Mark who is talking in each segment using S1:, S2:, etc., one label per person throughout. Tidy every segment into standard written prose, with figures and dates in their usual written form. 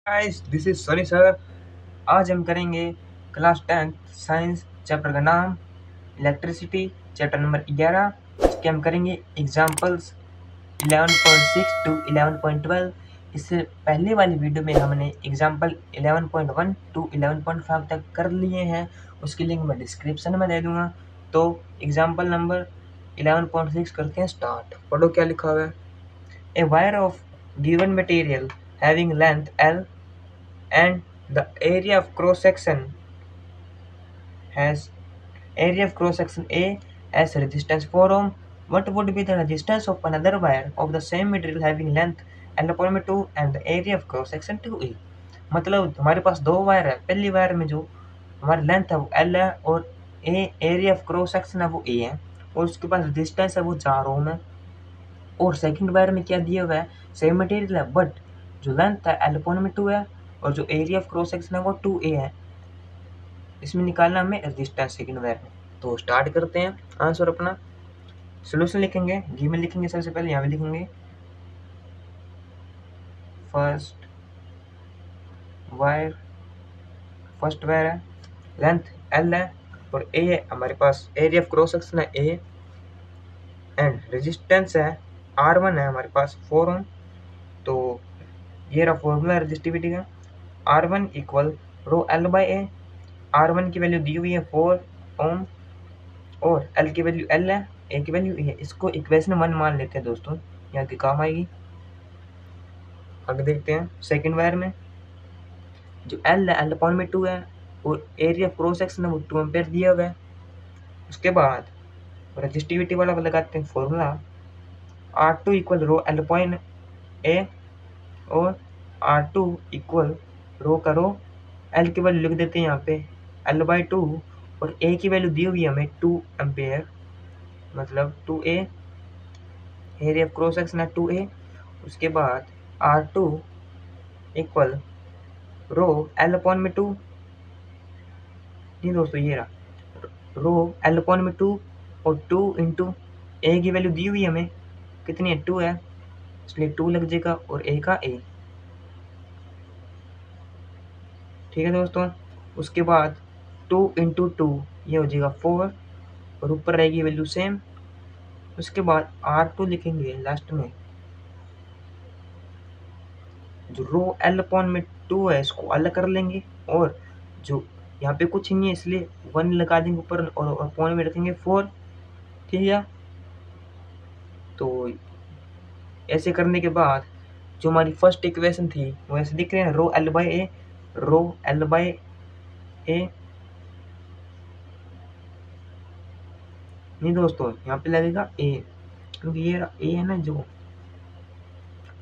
S1: Guys, this is Soni sir. आज हम करेंगे क्लास 10 साइंस चैप्टर का नाम इलेक्ट्रिसिटी, चैप्टर नंबर 11। इसके हम करेंगे एग्जांपल्स 11.6 टू 11.12। इससे पहले वाली वीडियो में हमने एग्जांपल 11.1 टू 11.5 तक कर लिए हैं। उसकी लिंक मैं डिस्क्रिप्शन में दे दूंगा। तो एग्जांपल नंबर 11.6 करते हैं स्टार्ट। पढ़ो क्या लिखा हुआ है। A wire of given material having length L and the area of cross section has area of cross section A as resistance 4 ohm. What would be the resistance of another wire of the same material having length L upon 2 and the area of cross section 2A? मतलब हमारे पास दो wire है। पहली wire में जो हमारी length है वो L है और ए एरिया ऑफ क्रॉस सेक्शन है वो A है और उसके पास डिस्टेंस है वो 4 ओम है। और सेकंड वायर में क्या दिया हुआ है, सेम मटेरियल है बट जो लेंथ है L अपॉन में 2 है और जो एरिया ऑफ क्रॉस सेक्शन है वो 2A है। इसमें निकालना हमें रेजिस्टेंस सेकंड वायर में। तो स्टार्ट करते हैं आंसर अपना। सोल्यूशन लिखेंगे, गिवन लिखेंगे सबसे पहले, यहाँ पे लिखेंगे फर्स्ट वायर। फर्स्ट वायर है, लेंथ L है और A है हमारे पास, एरिया ऑफ क्रॉस सेक्शन है A एंड रेजिस्टेंस है R1 है हमारे पास 4 ओम। तो ये रहा फॉर्मूला रेजिस्टिविटी का। R1 equal rho L by A। R1 की वैल्यू दी हुई है 4 ओम और L की वैल्यू L है, A की वैल्यू E है। इसको इक्वेशन 1 मान लेते हैं दोस्तों, यहाँ की काम आएगी। आगे देखते हैं सेकंड वायर में जो L है L अपॉन में 2 है और एरिया ऑफ क्रॉस सेक्शन है वो 2 एम्पेयर दिया हुआ है। उसके बाद रेजिस्टिविटी वाला लगाते हैं formula. R2 equal rho L upon A और R2 इक्वल रो का रो L की वैल्यू लिख देते हैं यहाँ पे L बाई 2 और A की वैल्यू दी हुई है हमें 2 एम्पेयर, मतलब 2A। Area of cross section है 2A। उसके बाद R2 equal rho L upon में 2। नहीं दोस्तों, ये रहा रो L अपॉन में 2 और 2 इंटू A की वैल्यू दी हुई है हमें, कितनी है 2 है, इसलिए 2 लग जाएगा और A का A। ठीक है दोस्तों। उसके बाद 2 इंटू 2 ये हो जाएगा 4 और ऊपर रहेगी वैल्यू सेम। उसके बाद R2 लिखेंगे लास्ट में, जो रो L अपॉन में 2 है इसको अलग कर लेंगे और जो यहाँ पे कुछ नहीं है इसलिए 1 लगा देंगे ऊपर और अपॉन में रखेंगे 4। ठीक है, तो ऐसे करने के बाद जो हमारी फर्स्ट इक्वेशन थी वो ऐसे दिख रहे हैं, rho L by A, rho L by A. नहीं दोस्तों, यहाँ पे लगेगा A क्योंकि ये A है ना, जो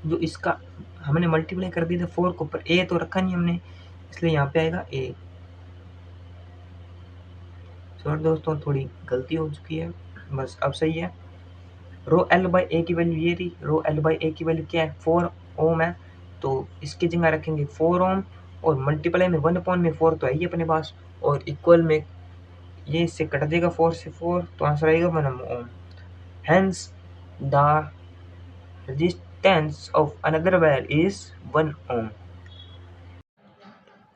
S1: जो इसका हमने मल्टीप्लाई कर दी थी 4 के ऊपर, A तो रखा नहीं हमने, इसलिए यहाँ पे आएगा A। सॉरी दोस्तों, थोड़ी गलती हो चुकी है, बस अब सही है। रो L बाई ए की वैल्यू ये थी, रो L बाई ए की वैल्यू क्या है 4 ओम है, तो इसकी जगह रखेंगे 4 ओम और मल्टीप्लाई में 1 अपॉन में 4 तो है ही अपने पास और इक्वल में ये इससे कट देगा 4 से 4, तो आंसर आएगा 1 ohm. Hence the resistance of another wire is 1 ohm.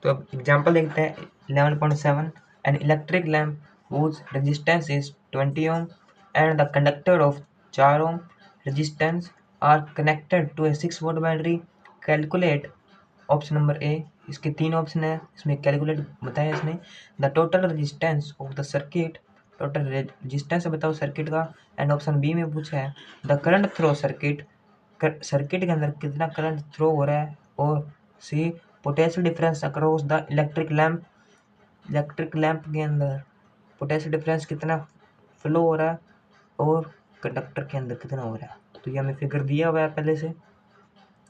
S1: तो अब एग्जांपल देखते हैं 11.7। An electric lamp whose resistance is 20 ohm and the conductor of 4 ohm resistance are connected to a 6 volt battery. Calculate option number A. इसके 3 option है, इसमें calculate बताया इसने। The total resistance of the circuit, total resistance बताओ circuit का। And option B में पूछा है the current through circuit, circuit के अंदर कितना करंट थ्रो हो रहा है। और C potential difference across the electric lamp, electric lamp के अंदर पोटेंशियल डिफरेंस कितना फ्लो हो रहा है और कंडक्टर के अंदर कितना हो रहा है। तो ये हमें फिगर दिया हुआ है पहले से,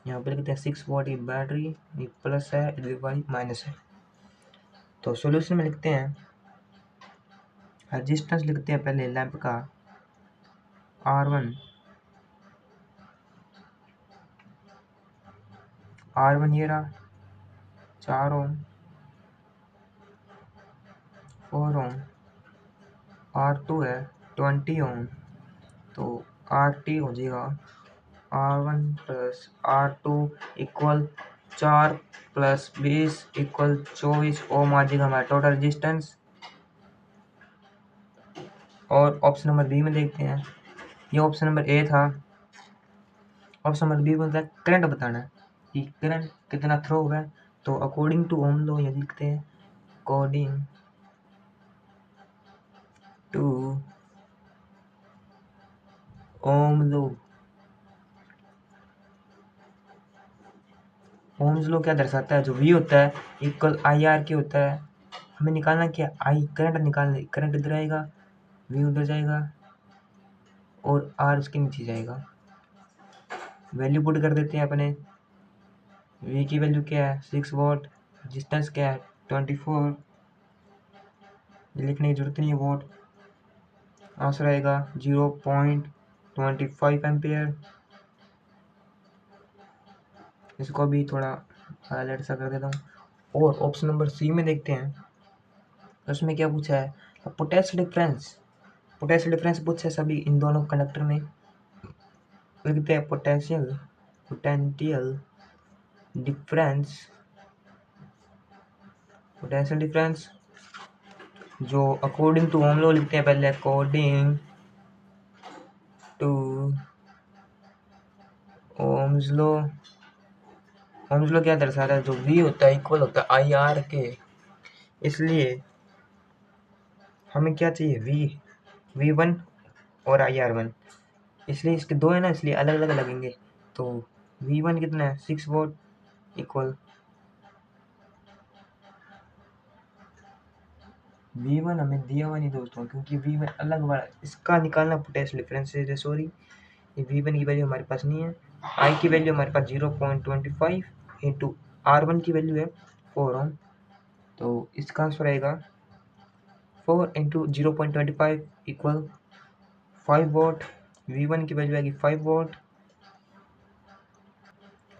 S1: यहाँ पे लिखते हैं 6 वोल्ट बैटरी, ये प्लस है, ये वाली माइनस है। तो सॉल्यूशन में लिखते हैं, रेजिस्टेंस लिखते हैं पहले लैंप का R1, R1 ये रहा 4 ओम, 4 ओम, R2 है 20 ओम, तो RT हो जाएगा R1 plus R2 equal 4 plus 20 equal 24 ओम आ जाएगा हमारा टोटल रेजिस्टेंस। और ऑप्शन नंबर बी में देखते हैं, ये ऑप्शन नंबर ए था। ऑप्शन नंबर बी बोलता है करंट बताना है कि करंट कितना थ्रो हुआ है। तो अकॉर्डिंग टू ओम लॉ ये लिखते हैं, according to Ohm law. Ohm's law क्या दर्शाता है, जो वी होता है इक्वल आई आर के होता है। हमें निकालना क्या, आई करंट निकालना, करंट इधर आएगा, वी उधर जाएगा और आर इसके नीचे जाएगा। वैल्यू पुट कर देते हैं अपने। वी की वैल्यू क्या है 6 वॉट, रेजिस्टेंस क्या है 24, लिखने की जरूरत नहीं है वॉट। आंसर आएगा 0.25 एम्पियर। इसको भी थोड़ा हाईलाइट सा कर देता हूँ। और ऑप्शन नंबर सी में देखते हैं, उसमें क्या पूछा है, पोटेंशियल डिफरेंस। पोटेंशियल डिफरेंस पूछा है सभी इन दोनों कंडक्टर में। लिखते हैं पोटेंशियल डिफरेंस, पोटेंशियल डिफरेंस जो अकॉर्डिंग टू ओम लॉ लिखते हैं पहले, according to Ohm's law. Ohm's law क्या दर्शा रहा है, जो वी होता है इक्वल होता है आई आर के। इसलिए हमें क्या चाहिए, वी वन और आई आर वन। इसलिए इसके दो है ना, इसलिए अलग अलग लगेंगे। तो वी वन कितना है 6 वोट इक्वल वी वन हमें दिया हुआ नहीं दोस्तों, क्योंकि वी वन अलग वाला, इसका निकालना पोटेंशियल डिफरेंस है। सॉरी, ये वी वन की वैल्यू हमारे पास नहीं है। आई की वैल्यू हमारे पास 0.25 इंटू आर वन की वैल्यू है 4 ओम। तो इसका आंसर आएगा 4 into 0.25 equal 5 volt. V one की वैल्यू आएगी 5 वोट।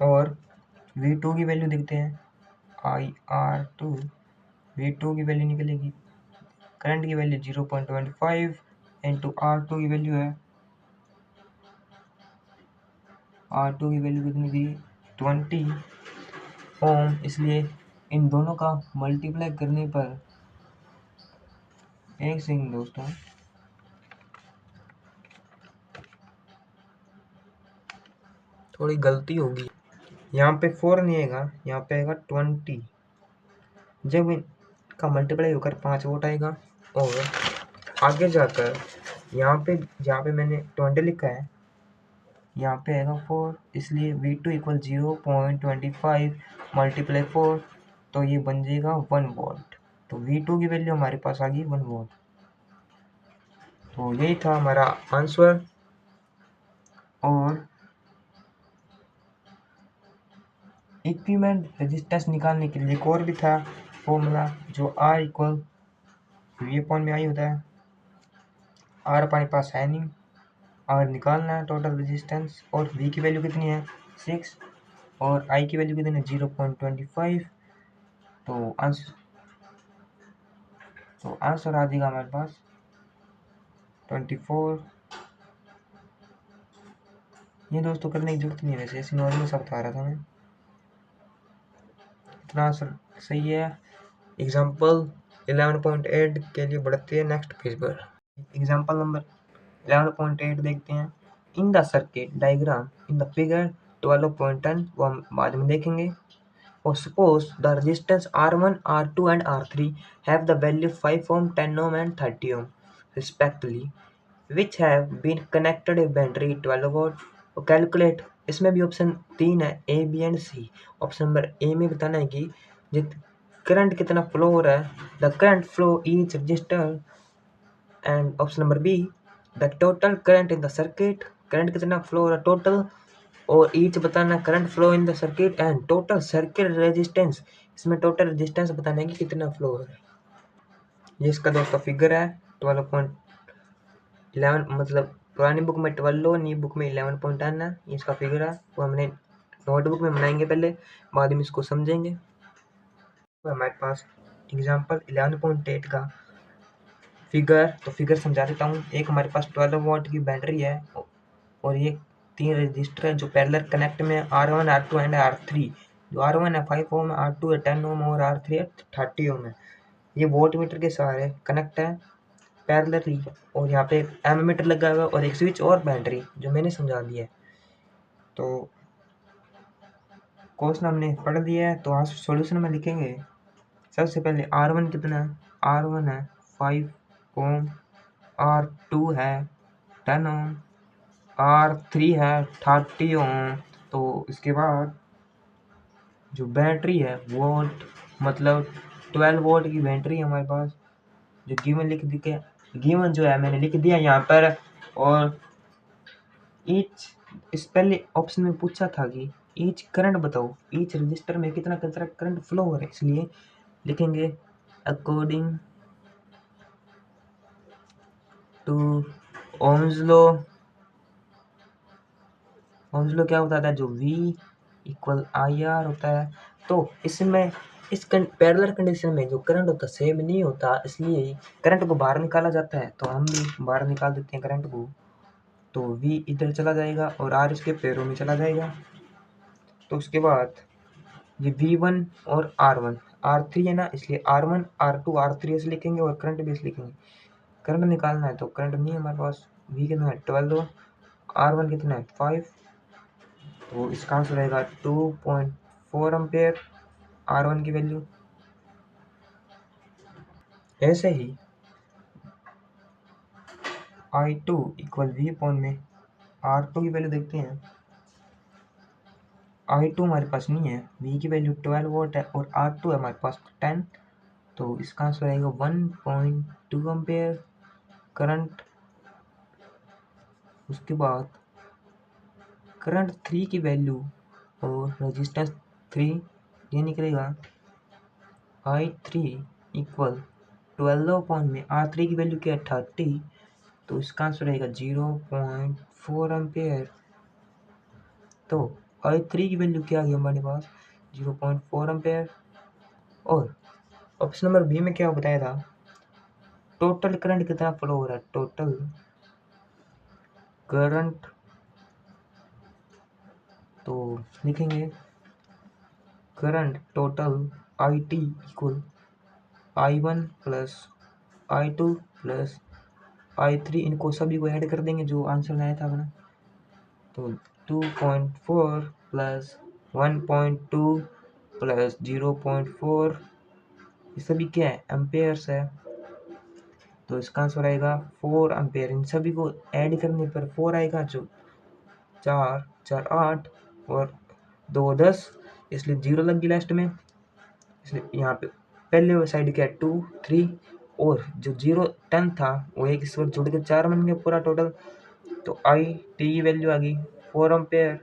S1: और वी टू की वैल्यू देखते हैं, I R two. V two की वैल्यू निकलेगी, करंट की वैल्यू 0.25 इंटू आर टू की वैल्यू है, आर टू की वैल्यू कितनी थी 20 ओम। इसलिए इन दोनों का मल्टीप्लाई करने पर, एक सेकंड दोस्तों, थोड़ी गलती होगी, यहाँ पे 4 नहीं आएगा, यहाँ पे आएगा 20। जब इनका मल्टीप्लाई होकर 5 वोट आएगा। और आगे जाकर यहाँ पे मैंने 20 लिखा है, यहाँ पे आएगा 4। इसलिए वी टू इक्वल 0.25 मल्टीप्लाई 4, तो ये बन जाएगा 1 वोल्ट। तो वी टू की वैल्यू हमारे पास आ गई 1 वोल्ट। तो यही था हमारा आंसर। और इक्विवेलेंट रेजिस्टेंस निकालने के लिए एक और भी था फॉर्मूला, जो आर इक्वल वी अपॉन में आई होता है। आर हमारे पास है नहीं, आर निकालना है टोटल रेजिस्टेंस। और वी की वैल्यू कितनी है 6 और आई की वैल्यू कितनी है 0.25। तो आंसर आ जाएगा हमारे पास 24। ये दोस्तों करने की जरूरत नहीं है, वैसे ऐसे नॉर्मल सा बता रहा था मैं। इतना आंसर सही है। एग्जाम्पल 11.8 के लिए बढ़ते हैं नेक्स्ट पेज पर। एग्जाम्पल नंबर 11.8 देखते हैं। इन the circuit diagram in the figure 12.10 वो हम बाद में देखेंगे। और suppose the resistance R1, R2 and R3 have the value 5 ohm, 10 ohm and 30 ohm respectively, which have been connected a battery 12 volt. तो कैलकुलेट, इसमें भी ऑप्शन 3 है A B and C. Option number A में बताना है कि जित current कितना फ्लो हो रहा है, the current flow each resistor. And option number B, the total current in the circuit, current कितना फ्लो हो रहा है टोटल। और ईच बताना current flow in the circuit and total circuit resistance, इसमें टोटल रेजिस्टेंस बताना है कि कितना फ्लो हो रहा है। ये इसका दोस्तों फिगर है 12.11, मतलब पुरानी बुक में 12 नई बुक में 11.10 है। ये इसका फिगर है, वो हमने नोटबुक में बनाएंगे पहले, बाद में इसको समझेंगे। तो हमारे पास एग्जाम्पल 11.8 का फिगर, तो फिगर समझा देता हूँ। एक हमारे पास 12 वोल्ट की बैटरी है और ये 3 रजिस्टर है जो पैरेलल कनेक्ट में R1, R2 एंड R3। जो R1 है 5 ओम है, R2 है 10 ओम और R3 है 30 ओम है। ये वोल्ट मीटर के सहारे कनेक्ट है पैरेलली, और यहाँ पे एमीटर लगा हुआ है और एक स्विच और बैटरी जो मैंने समझा दिया है। तो क्वेश्चन हमने पढ़ लिया है, तो आज सॉल्यूशन में लिखेंगे। सबसे पहले R1 कितना है, R1 है 5 ओम, R2 है 10 ओम, R3 है 30 ओम। तो इसके बाद जो बैटरी है वोल्ट, मतलब 12 वोल्ट की बैटरी है हमारे पास, जो गिवन जो है मैंने लिख दिया यहाँ पर। और इस पहले ऑप्शन में पूछा था कि ईच करंट बताओ, ईच रजिस्टर में कितना करंट फ्लो हो रहा है, इसलिए लिखेंगे according to Ohm's law. Ohm's law क्या होता है, जो V इक्वल IR होता है। तो इसमें इस पैरेलल कंडीशन में जो करंट होता है सेम नहीं होता, इसलिए करंट को बाहर निकाला जाता है। तो हम भी बाहर निकाल देते हैं करंट को। तो V इधर चला जाएगा और R इसके पैरों में चला जाएगा। तो उसके बाद ये V1 और R1, R3 है ना, इसलिए R1 R2 R3 ऐसे लिखेंगे और करंट भी ऐसे लिखेंगे। करंट निकालना है तो करंट नहीं है हमारे पास, V कितना है 12, R1 कितना है 5, तो इसका आंसर रहेगा 2.4 एम्पेयर R1 की वैल्यू। ऐसे ही I2 इक्वल V अपॉन में R2 की वैल्यू देखते हैं। I2 हमारे पास नहीं है, V की वैल्यू 12 वोल्ट है और R2 है हमारे पास 10, तो इसका आंसर रहेगा 1.2 एम्पेयर करंट। उसके बाद करंट 3 की वैल्यू और रेजिस्टेंस 3, ये निकलेगा I3 इक्वल 12 अपॉन में R3 की वैल्यू क्या है 30, तो इसका आंसर रहेगा 0.4 एम्पेयर। तो I3 की वैल्यू क्या आ गई हमारे पास 0.4 एम्पेयर। और ऑप्शन नंबर बी में क्या बताया था, टोटल करंट कितना फ्लो हो रहा है, टोटल करंट, तो लिखेंगे current total IT equal I1 plus I2 plus I3, इनको सभी को ऐड कर देंगे जो आंसर आया था अपना। तो 2.4 प्लस 1.2 प्लस 0.4, ये सभी क्या है एम्पेयर्स है, तो इसका आंसर आएगा 4 एम्पेयर। इन सभी को ऐड करने पर 4 आएगा, जो 4 4 8 और 2 10, इसलिए 0 लग गई लास्ट में, इसलिए यहाँ पे पहले साइड क्या है 2 3, और जो 0 10 था वो एक इस बार जुड़ के 4 बन गया पूरा टोटल। तो IT की वैल्यू आ गई 4 एम्पेयर।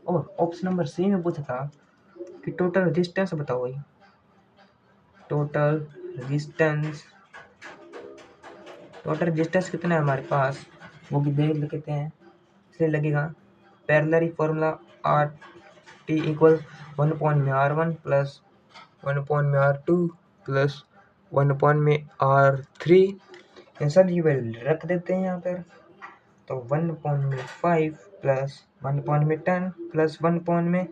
S1: और ऑप्शन नंबर सी में पूछा था कि टोटल रेजिस्टेंस बताओ भाई, टोटल रेजिस्टेंस, टोटल रेजिस्टेंस कितना है हमारे पास वो भी देख लेते हैं। इसलिए लगेगा parallel formula RT equal 1 upon में R1 प्लस 1 अपॉन में R2 प्लस 1 अपॉन में R3, इन सब की वैल्यू रख देते हैं यहाँ पर। तो 1 अपॉन में 5 प्लस 1 अपॉन में 10 प्लस 1 अपॉन में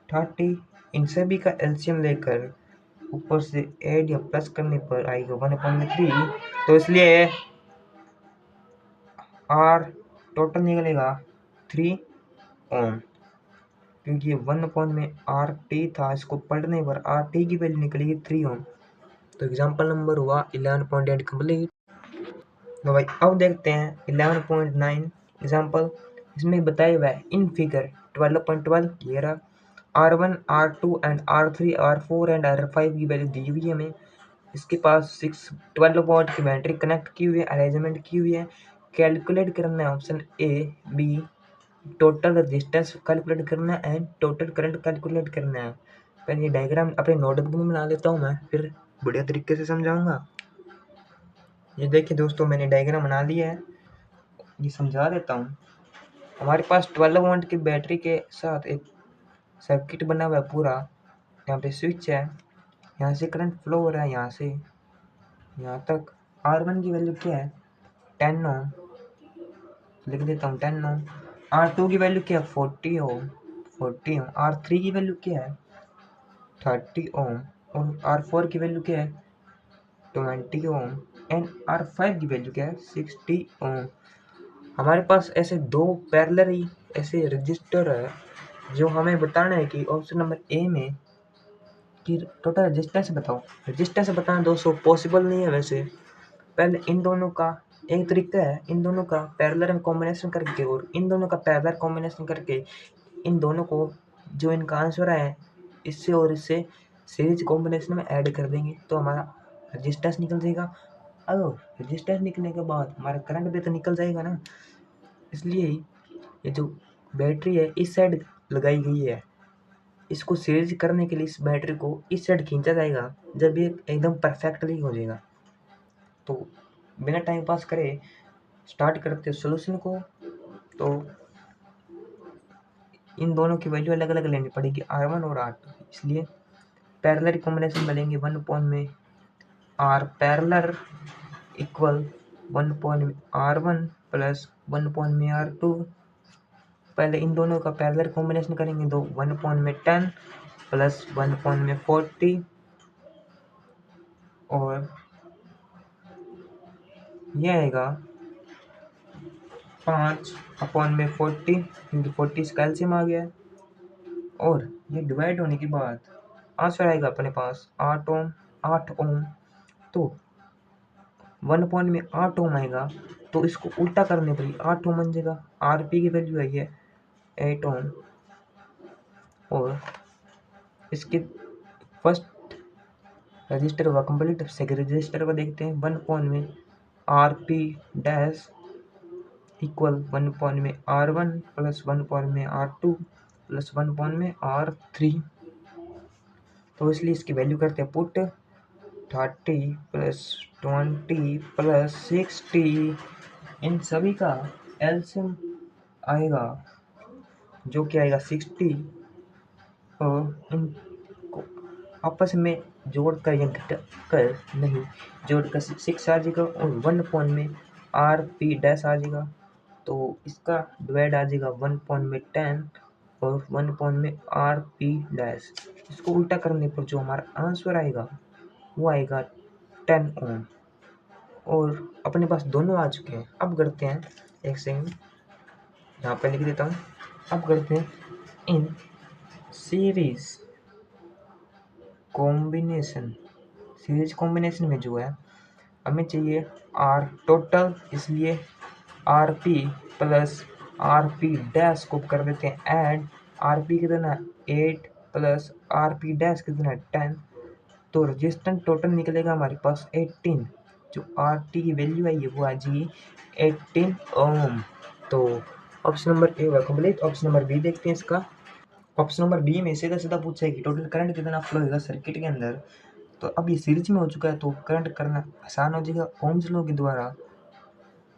S1: 30, इन सभी का एलसीएम लेकर ऊपर से ऐड या प्लस करने पर आएगा 1/3। तो इसलिए R टोटल निकलेगा 3 ओम, क्योंकि 1 अपॉन में RT था, इसको पढ़ने पर RT की वैल्यू निकलेगी 3 ओम। तो एग्जांपल नंबर हुआ 11.8 कंप्लीट। तो भाई अब देखते हैं 11.9 एग्जांपल। इसमें बताया हुआ है इन फिगर 12.12 ये रहा, R1 R2 and R3 R4 and R5 की वैल्यू दी हुई है हमें। इसके पास 12 वॉट की बैटरी कनेक्ट की हुई है, अरेंजमेंट की हुई है। कैलकुलेट करना है option A B, total resistance calculate करना है एंड टोटल करंट कैलकुलेट करना है। पहले ये डायग्राम अपने नोटबुक में बना लेता हूँ मैं, फिर बढ़िया तरीके से समझाऊंगा। ये देखिए दोस्तों मैंने डायग्राम बना लिया है, ये समझा देता हूँ। हमारे पास 12 वोल्ट की बैटरी के साथ एक सर्किट बना हुआ है पूरा। यहाँ पे स्विच है, यहाँ से करंट फ्लो हो रहा है यहाँ से यहाँ तक। R1 की वैल्यू क्या है 10 ओम, लिख देता हूँ 10 ओम। R2 की वैल्यू क्या है 40 ओम, R3 की वैल्यू क्या है 30 ओम, और R4 की वैल्यू क्या है 20 ओम, एंड R5 की वैल्यू क्या है 60 ओम। हमारे पास ऐसे दो पैरेलल ऐसे रजिस्टर है जो हमें बताना है कि ऑप्शन नंबर ए में कि टोटल रेजिस्टेंस बताओ। रेजिस्टेंस बताना दोस्तों पॉसिबल नहीं है वैसे। पहले इन दोनों का एक तरीका है, इन दोनों का पैरेलल में कॉम्बिनेशन करके और इन दोनों का पैरेलल कॉम्बिनेशन करके इन दोनों को जो इनका आंसर है इससे और इससे सीरीज कॉम्बिनेशन में ऐड कर देंगे तो हमारा रेजिस्टेंस निकल जाएगा। अगर रेजिस्टेंस निकलने के बाद हमारा करंट भी तो निकल जाएगा ना, इसलिए ये जो बैटरी है इस साइड लगाई गई है, इसको सीरीज करने के लिए इस बैटरी को इस साइड खींचा जाएगा जब ये एकदम परफेक्टली हो जाएगा। तो बिना टाइम पास करे स्टार्ट करते सोल्यूशन को। तो इन दोनों की वैल्यू अलग अलग लेनी पड़ेगी R1 और R2, इसलिए पैरेलल कॉम्बिनेशन बनेंगे 1 पॉइंट में R पैरेलल इक्वल 1 पॉइंट में R1 प्लस 1 पॉइंट में R2। पहले इन दोनों का पैरेलल कॉम्बिनेशन करेंगे तो 1 पॉइंट में 10 प्लस 1 पॉइंट में 40 और ये आएगा 5 अपॉन में 40 क्योंकि 40 इसका एलसीएम आ गया है। और ये डिवाइड होने के बाद आंसर आएगा अपने पास 8 ओम 8 ओम। तो 1 पॉइंट में 8 ओम आएगा तो इसको उल्टा करने पर 8 ओम बन जाएगा। आरपी की वैल्यू आई है 8 ओम और इसके फर्स्ट रजिस्टर हुआ कंप्लीट। सेकंड रजिस्टर को देखते हैं 1 पॉइंट में आरपी डैश इक्वल 1 पॉइंट में R1 प्लस 1 पॉइंट में R2 प्लस 1 पॉइंट में R3। तो इसलिए इसकी वैल्यू करते हैं पुट 30 प्लस 20 प्लस 60, इन सभी का एलसीएम आएगा जो कि आएगा 60 और इनको आपस में जोड़कर या घटाकर नहीं जोड़कर 6 आ जाएगा और 1 पॉइंट में RP डैश आ जाएगा। तो इसका डिवाइड आ जाएगा 1 पॉइंट में 10 और 1 पॉइंट में RP डैश। इसको उल्टा करने पर जो हमारा आंसर आएगा वो आएगा 10 ओम। और अपने पास दोनों आ चुके हैं। अब करते हैं एक सेकंड यहाँ पे लिख देता हूँ। अब करते हैं in series combination. Series combination में जो है हमें चाहिए R टोटल, इसलिए RP प्लस RP डैश को कर देते हैं ऐड। RP कितना 8 प्लस RP डैश कितना 10, तो रेजिस्टेंस टोटल निकलेगा हमारे पास 18। जो RT की वैल्यू है ये वो आ जाएगी 18 ओम। तो ऑप्शन नंबर ए हुआ कंप्लीट। ऑप्शन नंबर बी देखते हैं इसका। ऑप्शन नंबर बी में सीधा सीधा पूछा है कि टोटल करंट कितना फ्लो होगा सर्किट के अंदर। तो अब ये सीरीज में हो चुका है तो करंट करना आसान हो जाएगा ओम्स लॉ के द्वारा।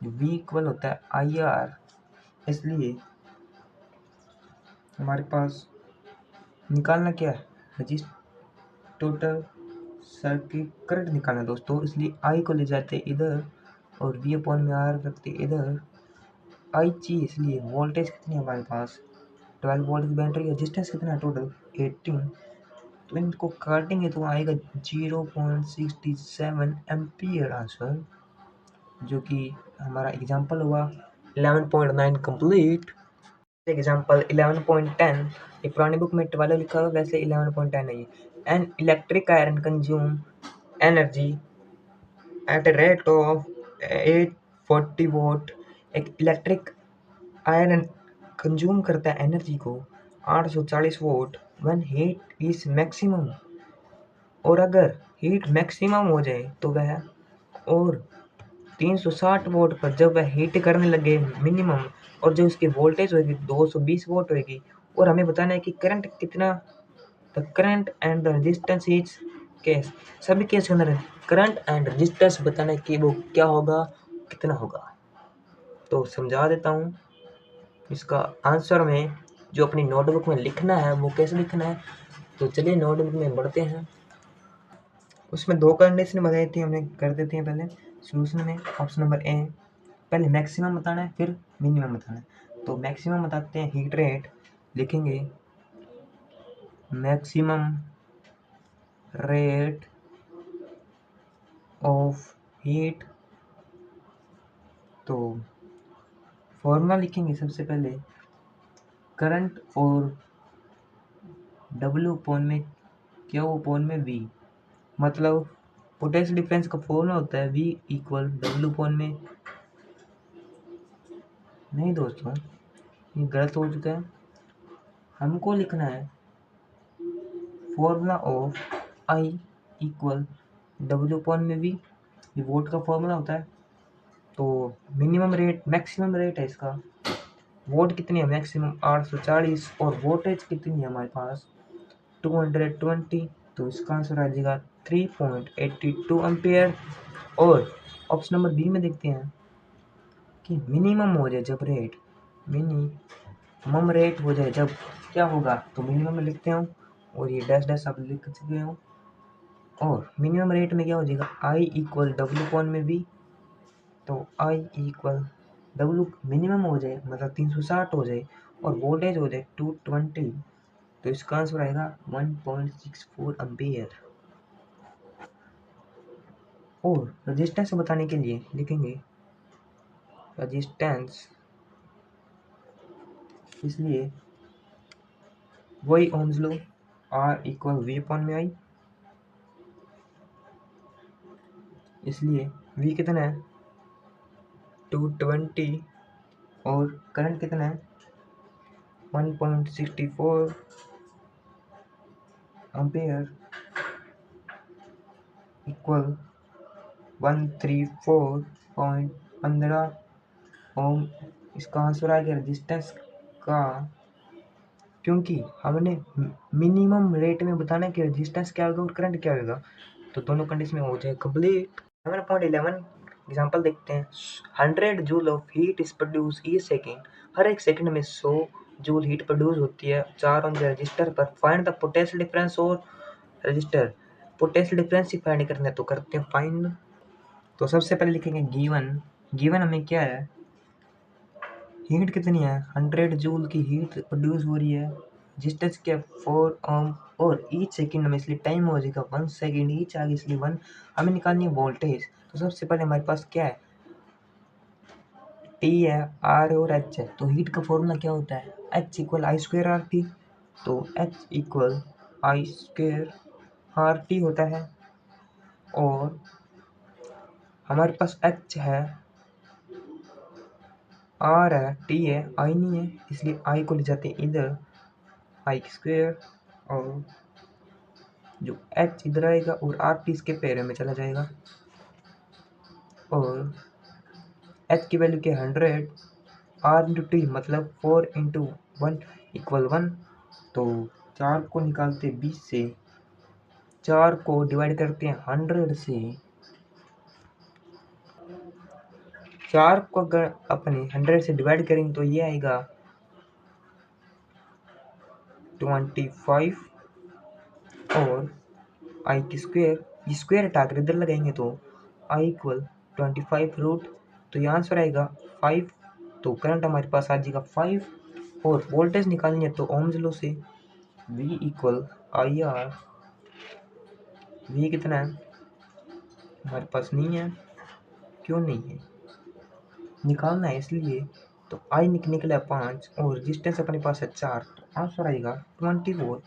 S1: V इक्वल होता है IR, इसलिए हमारे पास निकालना क्या है रजिस्टर टोटल सर्किट करंट निकालना दोस्तों, इसलिए I को ले जाते इधर और V अपॉन में R रखते इधर। I चाहिए इसलिए वोल्टेज कितनी है हमारे पास 12 वोल्ट की बैटरी, रेजिस्टेंस कितना है टोटल 18। तो इनको काटेंगे तो आएगा 0.67 एम्पियर आंसर, जो कि हमारा एग्जाम्पल हुआ 11.9 कंप्लीट। एग्जाम्पल 11.10, ये पुरानी बुक में 12 लिखा हुआ वैसे 11.10 है। An electric iron consume energy at a rate of 840 vote. एक इलेक्ट्रिक आयरन कंज्यूम करता है एनर्जी को 840 vote when heat is maximum. और अगर हीट मैक्सिमम हो जाए तो वह और 360 वोट पर जब वह हीट करने लगे मिनिमम, और जो उसकी वोल्टेज होगी 220 वोट होगी। और हमें बताना है कि करंट कितना, the current and the resistance is case. सभी केस के अंदर करंट एंड रेजिस्टेंस बताना है कि वो क्या होगा कितना होगा। तो समझा देता हूँ इसका आंसर में जो अपनी नोटबुक में लिखना है वो कैसे लिखना है। तो चलिए नोटबुक में बढ़ते हैं। उसमें दो कंडीशन बताई थी हमने, कर देते हैं पहले सोल्यूशन में। ऑप्शन नंबर ए पहले मैक्सिमम बताना है फिर मिनिमम बताना है। तो मैक्सिमम बताते हैं हीट रेट लिखेंगे मैक्सिमम रेट ऑफ हीट। तो फॉर्मूला लिखेंगे सबसे पहले, करंट और डब्ल्यू अपॉन में क्यू अपॉन में वी, मतलब पोटेंशियल डिफरेंस का फॉर्मूला होता है वी इक्वल डब्ल्यू अपॉन में, नहीं दोस्तों ये गलत हो चुका है, हमको लिखना है formula of I equal W upon में वी, ये वोल्ट का फॉर्मूला होता है। तो मिनिमम रेट मैक्सिमम रेट है इसका, वोल्ट कितनी है मैक्सिमम 840 और वोल्टेज कितनी है हमारे पास 220, तो इसका आंसर आ जाएगा 3.82 एम्पियर। और ऑप्शन नंबर बी में देखते हैं कि मिनिमम हो जाए जब रेट, मिनिमम रेट हो जाए जब क्या होगा, तो मिनिमम में लिखते हो और ये डैश डैश आप लिख चुके हो, और मिनिमम रेट में क्या हो जाएगा आई इक्वल डब्ल्यू अपॉन में वी, तो आई इक्वल डब्ल्यू मिनिमम हो जाए मतलब 360 हो जाए और वोल्टेज हो जाए 220, तो इसका आंसर आएगा 1.64 एम्पियर। और रजिस्टेंस बताने के लिए लिखेंगे रजिस्टेंस, इसलिए वही Ohm's law R equal V upon में आई, इसलिए वी कितना है 220 और करंट कितना है 1.64 एम्पियर इक्वल 134.15 ओम। इसका आंसर आ गया रजिस्टेंस का, क्योंकि हमने मिनिमम रेट में बताना है कि रजिस्टेंस क्या होगा और करंट क्या होगा, तो दोनों कंडीशन में हो जाए कंप्लीट। 11.11 एग्जांपल देखते हैं। 100 joule of heat is produce each second, हर एक सेकंड में 100 जूल हीट प्रोड्यूस होती है 4 ओम के रजिस्टर पर। फाइंड द पोटेंशियल डिफरेंस और रजिस्टर, पोटेंशियल डिफरेंस ही फाइंड करना है तो करते हैं फाइंड। तो सबसे पहले लिखेंगे गिवन हमें क्या है, हीट कितनी है 100 जूल की हीट प्रोड्यूस हो रही है, रजिस्टेंस क्या 4 ओम और ईच सेकंड में इसलिए टाइम हो जाएगा 1 सेकंड ईच आ गई, इसलिए 1 हमें निकालनी है वोल्टेज। तो सबसे पहले हमारे पास क्या है टी है, आर और एच है, तो हीट का फॉर्मूला क्या होता है एच इक्वल आई स्क्वायर आर टी, तो एच इक्वल आई स्क्वायर आर टी होता है। और हमारे पास एच है, आर है, टी है, आई नहीं है, इसलिए आई को ले जाते हैं इधर आई स्क्वायर, और जो एच इधर आएगा और आर टी इसके पैरे में चला जाएगा। और एच की वैल्यू क्या 100, आर इंटू टी मतलब 4 इंटू 1 इक्वल 1, तो 4 को निकालते 20 से, 4 को डिवाइड करते हैं 100 से, 4 को अगर अपने 100 से डिवाइड करेंगे तो ये आएगा 25, और आई की स्क्वायर, ये स्क्वायर हटाकर इधर लगाएंगे तो आई इक्वल 25 रूट, तो ये आंसर आएगा 5। तो करंट हमारे पास आ जाएगा 5, और वोल्टेज निकालनी है तो ओम्स लॉ से V equal I R, V कितना है हमारे पास नहीं है, क्यों नहीं है निकालना है इसलिए, तो आई निकला 5 और रजिस्टेंस अपने पास है 4, तो आंसर आएगा 24।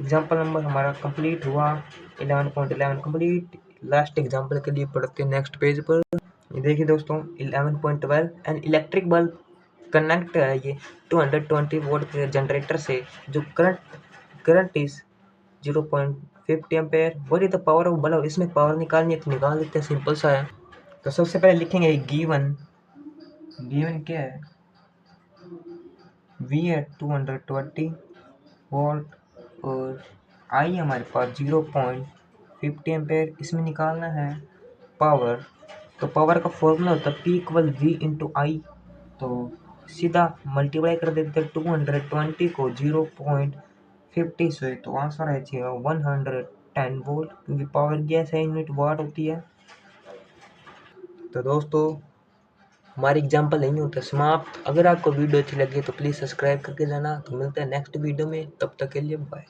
S1: एग्जाम्पल नंबर हमारा कंप्लीट हुआ 11.11 कंप्लीट। लास्ट एग्जाम्पल के लिए पढ़ते हैं नेक्स्ट पेज पर। ये देखिए दोस्तों 11.12 एन इलेक्ट्रिक बल्ब कनेक्ट है ये 220 वोल्ट के जनरेटर से, जो current is 0.50 ampere, what is the power of bulb, इसमें पावर निकालनी है तो निकाल लेते हैं, सिंपल सा है। तो सबसे पहले लिखेंगे गिवन क्या है V है 220 वोल्ट और I हमारे पास 0.50 एम्पेयर, इसमें निकालना है पावर, तो पावर का फॉर्मूला होता है P इक्वल V इंटू आई, तो सीधा मल्टीप्लाई कर देते हैं 220 को 0.50 से, तो आंसर है 110 वोल्ट, क्योंकि पावर गैस है यूनिट वाट होती है। तो दोस्तों हमारी एग्जाम्पल नहीं होता समाप्त। अगर आपको वीडियो अच्छी लगी तो प्लीज़ सब्सक्राइब करके जाना। तो मिलते हैं नेक्स्ट वीडियो में, तब तक के लिए बाय।